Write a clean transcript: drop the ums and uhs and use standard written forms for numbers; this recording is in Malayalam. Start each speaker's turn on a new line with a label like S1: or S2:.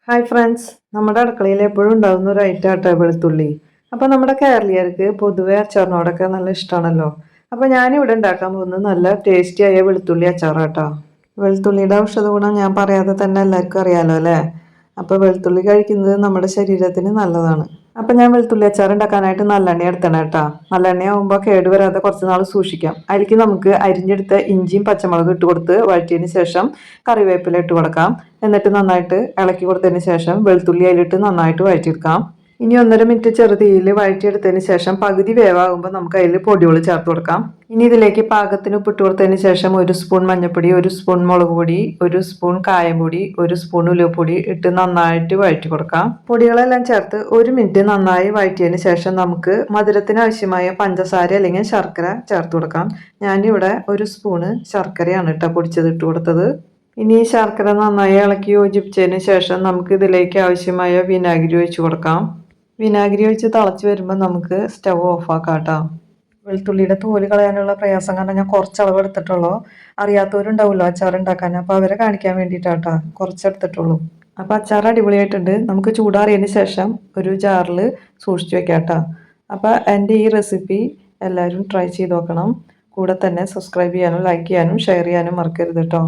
S1: ഹായ് ഫ്രണ്ട്സ്, നമ്മുടെ അടുക്കളയിൽ എപ്പോഴും ഉണ്ടാകുന്ന ഒരു ഐറ്റം ആട്ടോ വെളുത്തുള്ളി. അപ്പോൾ നമ്മുടെ കേരളീയർക്ക് പൊതുവെ അച്ചാറിനോടൊക്കെ നല്ല ഇഷ്ടമാണല്ലോ. അപ്പോൾ ഞാനിവിടെ ഉണ്ടാക്കാൻ പോകുന്നത് നല്ല ടേസ്റ്റിയായ വെളുത്തുള്ളി അച്ചാറാട്ടോ. വെളുത്തുള്ളിയുടെ ഔഷധ ഗുണം ഞാൻ പറയാതെ തന്നെ എല്ലാവർക്കും അറിയാലോ അല്ലേ. അപ്പോൾ വെളുത്തുള്ളി കഴിക്കുന്നത് നമ്മുടെ ശരീരത്തിന് നല്ലതാണ്. അപ്പം ഞാൻ വെളുത്തുള്ളി അച്ചാർ ഉണ്ടാക്കാനായിട്ട് നല്ലെണ്ണ എടുത്തണം കേട്ടോ. നല്ലെണ്ണ ആകുമ്പോൾ കേടുവരാതെ കുറച്ച് നാൾ സൂക്ഷിക്കാം. അതിലേക്ക് നമുക്ക് അരിഞ്ഞെടുത്ത ഇഞ്ചിയും പച്ചമുളകും ഇട്ട് കൊടുത്ത് വഴറ്റിയതിന് ശേഷം കറിവേപ്പില ഇട്ട് കൊടുക്കാം. എന്നിട്ട് നന്നായിട്ട് ഇളക്കി കൊടുത്തതിന് ശേഷം വെളുത്തുള്ളി അതിലിട്ട് നന്നായിട്ട് വഴറ്റിയെടുക്കാം. ഇനി 1.5 മിനിറ്റ് ചെറുതീയിൽ വഴറ്റിയെടുത്തതിന് ശേഷം പകുതി വേവാകുമ്പോൾ നമുക്ക് അതിൽ പൊടികൾ ചേർത്ത് കൊടുക്കാം. ഇനി ഇതിലേക്ക് പാകത്തിന് ഉപ്പിട്ട് കൊടുത്തതിന് ശേഷം 1 സ്പൂൺ മഞ്ഞൾപ്പൊടി, 1 സ്പൂൺ മുളക് പൊടി, 1 സ്പൂൺ കായംപൊടി, 1 സ്പൂൺ ഉലുവപ്പൊടി ഇട്ട് നന്നായിട്ട് വഴറ്റി കൊടുക്കാം. പൊടികളെല്ലാം ചേർത്ത് 1 മിനിറ്റ് നന്നായി വഴറ്റിയതിന് ശേഷം നമുക്ക് മധുരത്തിന് ആവശ്യമായ പഞ്ചസാര അല്ലെങ്കിൽ ശർക്കര ചേർത്ത് കൊടുക്കാം. ഞാനിവിടെ 1 സ്പൂണ് ശർക്കരയാണ് പൊടിച്ചത് ഇട്ട് കൊടുത്തത്. ഇനി ഈ ശർക്കര നന്നായി ഇളക്കി യോജിപ്പിച്ചതിന് ശേഷം നമുക്ക് ഇതിലേക്ക് ആവശ്യമായ വിനാഗിരി ഒഴിച്ച് കൊടുക്കാം. വിനാഗിരി ഒഴിച്ച് തിളച്ച് വരുമ്പോൾ നമുക്ക് സ്റ്റവ് ഓഫാക്കാം കേട്ടോ. വെളുത്തുള്ളിയുടെ തോല് കളയാനുള്ള പ്രയാസം കാരണം ഞാൻ കുറച്ച് അളവ് എടുത്തിട്ടുള്ളൂ. അറിയാത്തവരുണ്ടാവുമല്ലോ അച്ചാർ ഉണ്ടാക്കാൻ, അപ്പോൾ അവരെ കാണിക്കാൻ വേണ്ടിയിട്ടാട്ടോ കുറച്ചെടുത്തിട്ടുള്ളൂ. അപ്പോൾ അച്ചാർ അടിപൊളിയായിട്ടുണ്ട്. നമുക്ക് ചൂടാറിയതിന് ശേഷം ഒരു ജാറിൽ സൂക്ഷിച്ച് വെക്കാം കേട്ടോ. അപ്പോൾ എൻ്റെ ഈ റെസിപ്പി എല്ലാവരും ട്രൈ ചെയ്ത് നോക്കണം. കൂടെ തന്നെ സബ്സ്ക്രൈബ് ചെയ്യാനും ലൈക്ക് ചെയ്യാനും ഷെയർ ചെയ്യാനും മറക്കരുത് കേട്ടോ.